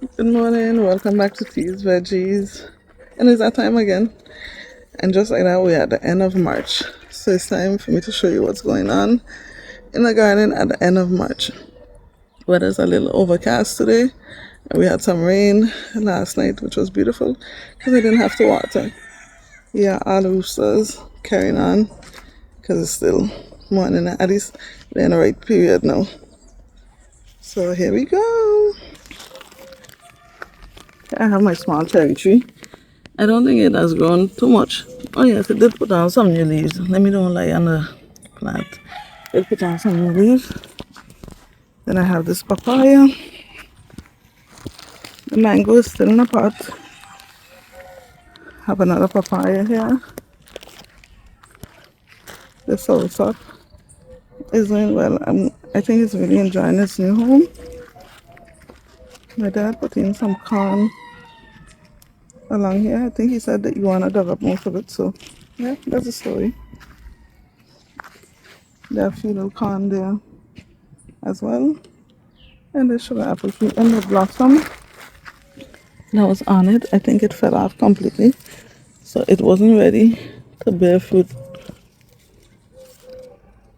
Good morning, welcome back to Teas Veggies. And it's that time again. And just like that, we're at the end of March. So it's time for me to show you what's going on in the garden at the end of March. Weather's a little overcast today. And we had some rain last night, which was beautiful because I didn't have to water. Yeah, all the roosters carrying on because it's still morning. At least they're in the right period now. So here we go. I have my small cherry tree. I don't think it has grown too much. Oh yes, it did put on some new leaves. Let me don't lie on the plant. It put on some new leaves. Then I have this papaya. The mango is still in a pot. Have another papaya here. The soursop is doing well. I think it's really enjoying its new home. My dad put in some corn along here. I think he said that you want to dug up most of it. So yeah, that's the story. There are a few little corn there as well. And the sugar apple tree and the blossom that was on it, I think it fell off completely. So it wasn't ready to bear fruit.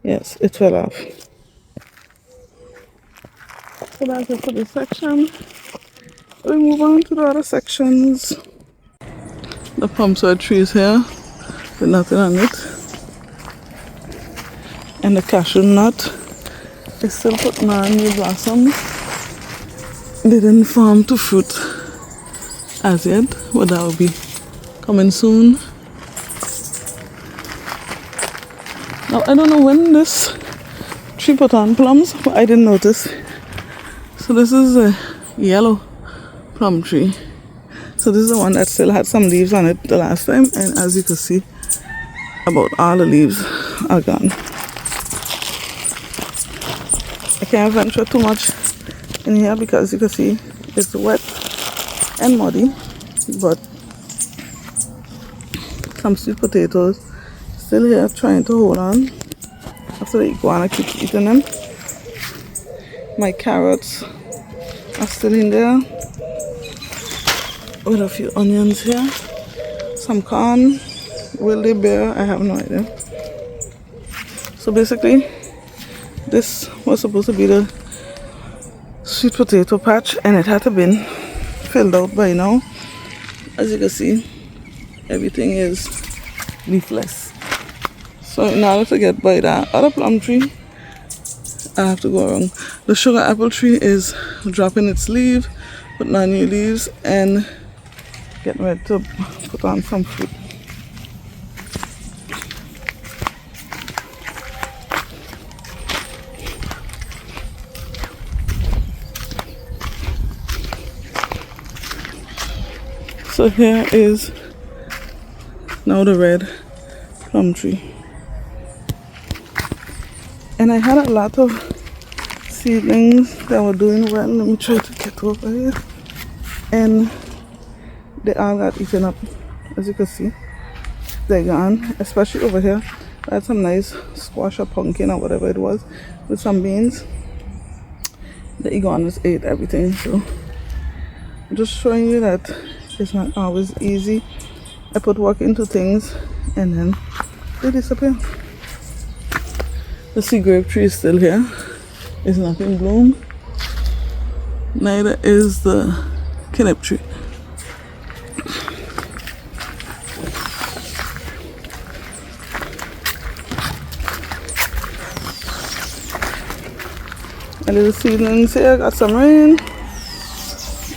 Yes, it fell off. So that's it for this section. We move on to the other sections. The pumpsweed tree is here with nothing on it. And the cashew nut is still putting on new blossoms. They didn't form to fruit as yet, but that will be coming soon. Now I don't know when this tree put on plums, but I didn't notice. So this is a yellow plum tree. So this is the one that still had some leaves on it the last time, and as you can see, about all the leaves are gone. I can't venture too much in here because you can see it's wet and muddy, but some sweet potatoes still here trying to hold on after the iguana keeps eating them. My carrots are still in there with a few onions here, some corn. Will they bear? I have no idea. So basically this was supposed to be the sweet potato patch, and it had to been filled out by now. As you can see, everything is leafless. So in order to get by that other plum tree, I have to go around. The sugar apple tree is dropping its leaf, putting on new leaves, and getting ready to put on some fruit. So here is now the red plum tree. And I had a lot of seedlings that were doing well. Let me try to get over here. And they all got eaten up. As you can see, they're gone. Especially over here, I had some nice squash or pumpkin or whatever it was with some beans. The iguanas ate everything. So I'm just showing you that it's not always easy. I put work into things and then they disappear. The sea grape tree is still here. It's not in bloom. Neither is the kinip tree. A little seedlings here, got some rain,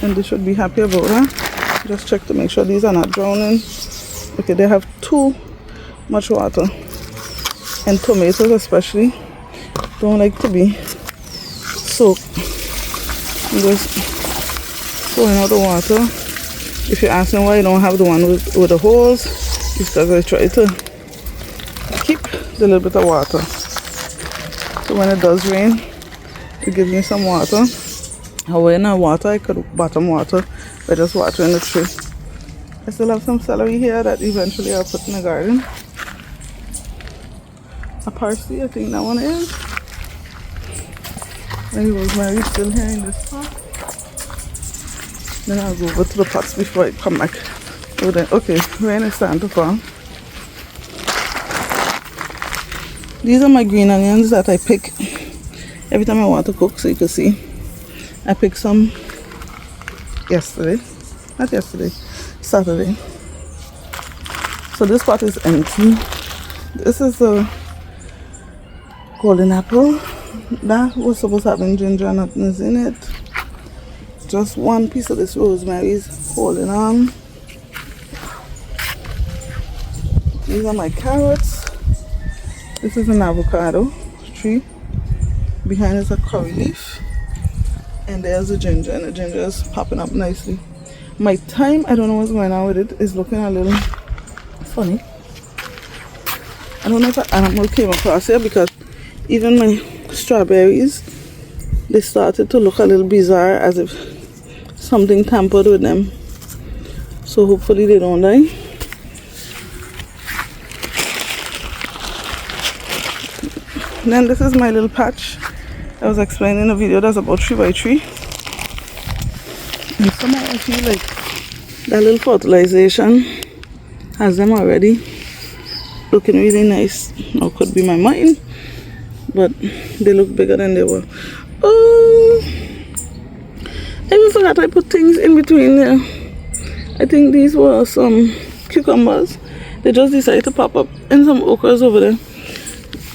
and they should be happy about that. Just check to make sure these are not drowning. Okay, they have too much water, and tomatoes especially don't like to be soaked. I'm just pouring out the water. If you're asking why I don't have the one with the holes, it's because I try to keep the little bit of water. So when it does rain, it gives me some water. When I water, I could bottom water by just watering the tree. I still have some celery here that eventually I'll put in the garden. A parsley, I think that one is. And rosemary still here in this pot. Then I'll go over to the pots before I come back over there. Okay, rain is starting to fall. These are my green onions that I pick every time I want to cook, so you can see. I picked some yesterday. Not yesterday, Saturday. So this pot is empty. This is a golden apple. That was supposed to have ginger and nothing's in it. Just one piece of this rosemary is holding on. These are my carrots. This is an avocado tree. Behind is a curry leaf. And there's the ginger, and the ginger is popping up nicely. My thyme, I don't know what's going on with it, is looking a little funny. I don't know if an animal came across here, because even my strawberries, they started to look a little bizarre, as if something tampered with them. So hopefully they don't die. Then this is my little patch I was explaining in a video that's about 3x3. And somehow I feel like that little fertilization has them already looking really nice. Now could be my mind, but they look bigger than they were. Oh, I even forgot I put things in between there. I think these were some cucumbers. They just decided to pop up, and some okras over there.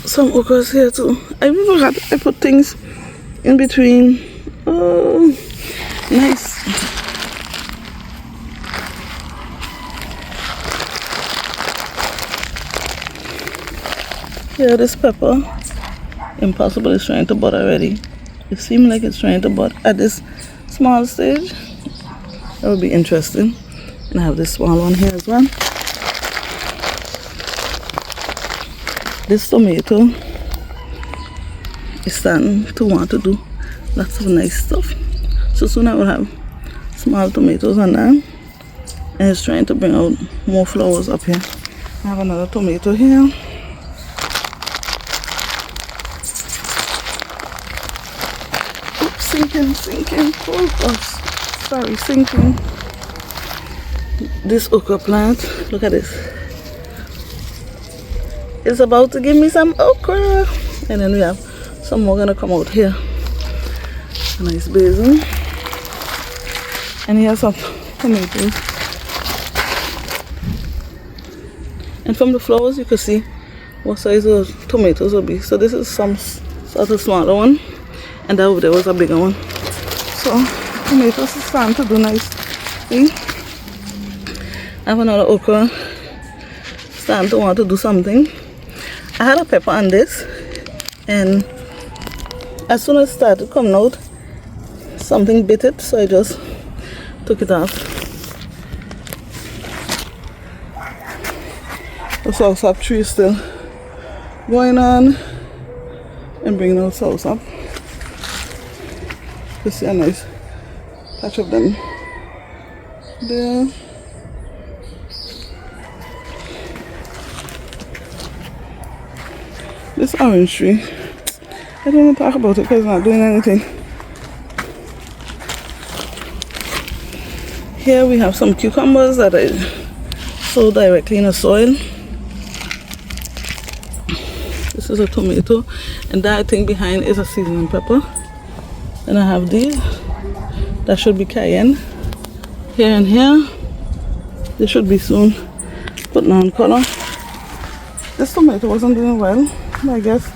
Some okras here too. I even forgot I put things in between. Oh, nice. Here, this pepper, Impossible, is trying to bud already. It seems like it's trying to bud at this small stage. That would be interesting. And I have this small one here as well. This tomato is starting to want to do lots of nice stuff. So soon I will have small tomatoes on that. And it's trying to bring out more flowers up here. I have another tomato here. Oops, sinking. Oh gosh, sorry, sinking. This okra plant, look at this. It's about to give me some okra. And then we have some more gonna come out here. A nice basil. And here's some tomatoes. And from the flowers you can see what size of tomatoes will be. So this is some sort of smaller one. And that over there was a bigger one. So tomatoes is starting to do nice thing. I have another okra starting to want to do something. I had a pepper on this, and as soon as it started coming out, something bit it, so I just took it off. The soursop tree is still going on and bringing out soursop. You see a nice patch of them there. This orange tree, I don't want to talk about it because it's not doing anything. Here we have some cucumbers that I sowed directly in the soil. This is a tomato, and that thing behind is a seasoning pepper. And I have these, that should be cayenne. Here and here, they should be soon putting on color. This tomato wasn't doing well. I guess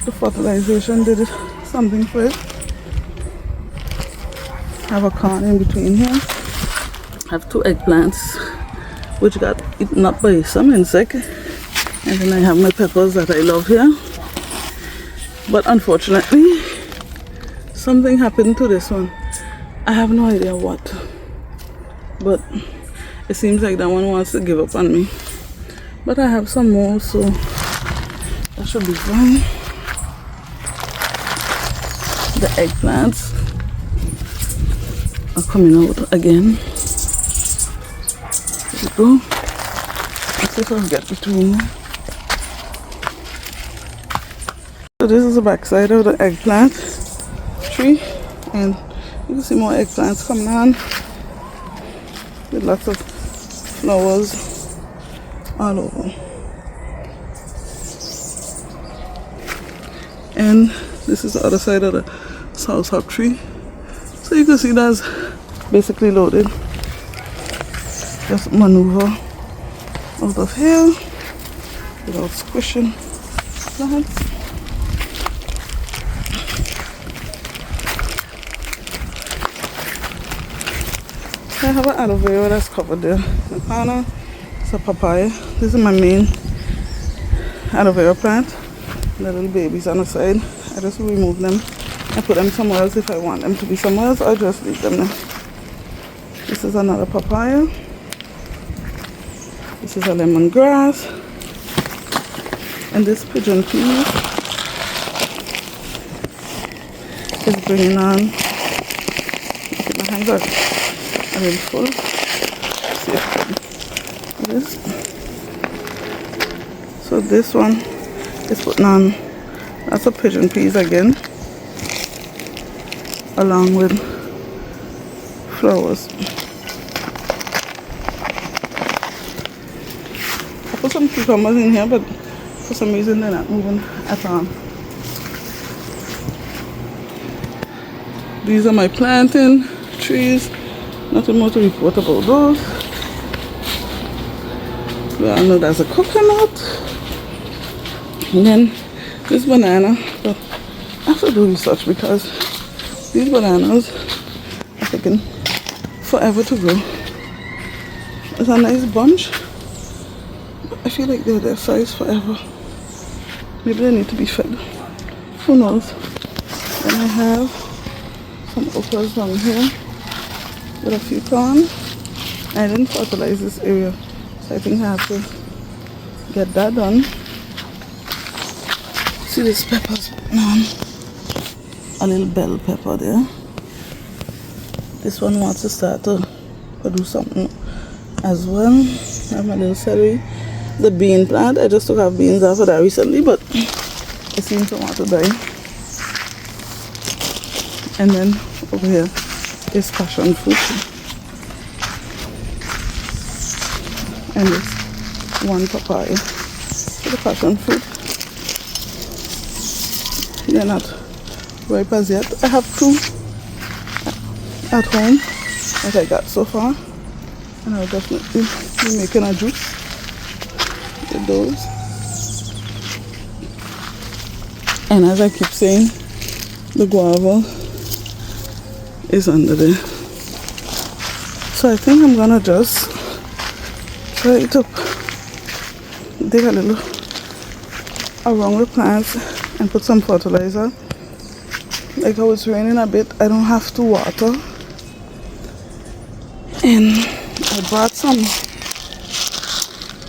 the fertilization did something for it. I have a corn in between here. I have 2 eggplants which got eaten up by some insect. And then I have my peppers that I love here. But unfortunately, something happened to this one. I have no idea what. But it seems like that one wants to give up on me. But I have some more, so that should be fine. The eggplants are coming out again. There we go. Let's see if I'll get between them. So this is the backside of the eggplant tree, and you can see more eggplants coming on. with lots of flowers all over. And this is the other side of the soursop tree. So you can see that's basically loaded. Just maneuver out of here without squishing plants. I have an aloe vera that's covered there. The corner is a papaya. This is my main aloe vera plant. The little babies on the side. I just remove them and put them somewhere else if I want them to be somewhere else. I just leave them there. This is another papaya. This is a lemongrass. And this pigeon pea is bringing on. Look at my hands are a little full. See if I can do this. So this one is putting on lots of pigeon peas again, along with flowers. I put some cucumbers in here, but for some reason they're not moving at all. These are my planting trees. Nothing more to report about those. We all know that's a coconut. And then this banana, but I have to do research because these bananas are taking forever to grow. It's a nice bunch. I feel like they're their size forever. Maybe they need to be fed. Who knows? Then I have some okras down here with a few corn. I didn't fertilize this area, so I think I have to get that done. See this pepper's on a little bell pepper there. This one wants to start to produce something as well. I have my little celery. The bean plant, I just took off beans off of that recently, but it seems to want to die. And then over here is passion fruit. And this one papaya. So the passion fruit, they're not ripe as yet. I have 2 at home that I got so far, and I'll definitely be making a juice with those. And as I keep saying, the guava is under there. So I think I'm gonna just try to dig a little around the plants and put some fertilizer. Like how it's raining a bit, I don't have to water. And I brought some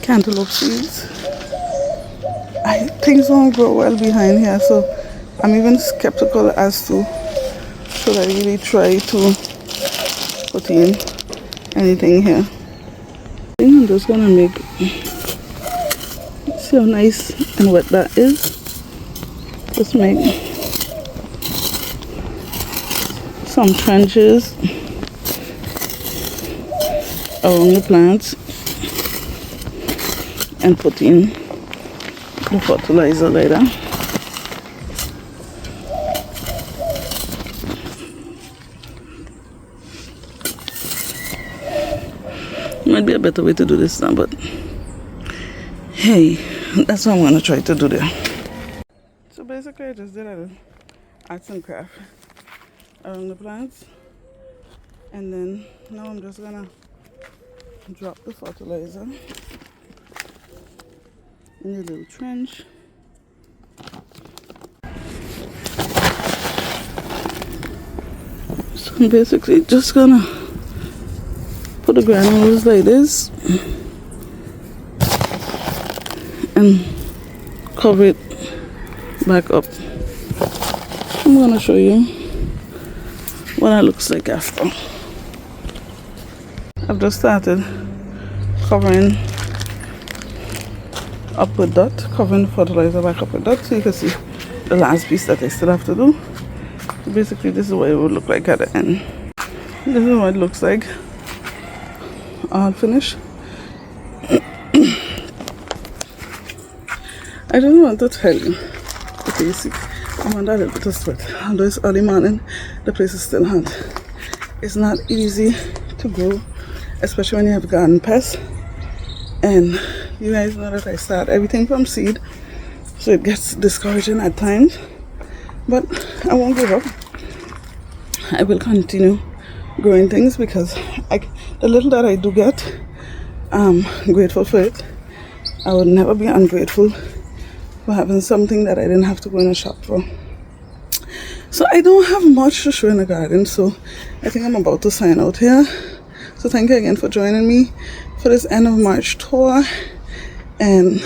cantaloupe seeds. Things won't grow well behind here, so I'm even skeptical as to should I really try to put in anything here. I think I'm just gonna make, see how nice and wet that is. Just make some trenches around the plants and put in the fertilizer later. Might be a better way to do this now, but hey, that's what I'm gonna try to do there. So basically I just did a arts and craft around the plants, and then now I'm just gonna drop the fertilizer in a little trench. So I'm basically just gonna put the granules like this and cover it back up. I'm gonna show you what it looks like after. I've just started covering up with that, covering the fertilizer back up with that, so you can see the last piece that I still have to do. So basically this is what it would look like at the end. This is what it looks like all finished. I don't want to tell you. Okay, you see, I'm under a little bit of sweat. Although it's early morning, the place is still hot. It's not easy to grow, especially when you have garden pests. And you guys know that I start everything from seed, so it gets discouraging at times. But I won't give up. I will continue growing things because the little that I do get, I'm grateful for it. I would never be ungrateful for having something that I didn't have to go in a shop for. So I don't have much to show in the garden, so I think I'm about to sign out here. So thank you again for joining me for this end of March tour, and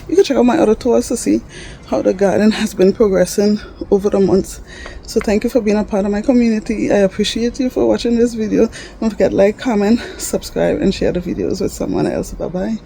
you can check out my other tours to see how the garden has been progressing over the months. So thank you for being a part of my community. I appreciate you for watching this video. Don't forget to like, comment, subscribe, and share the videos with someone else. Bye bye.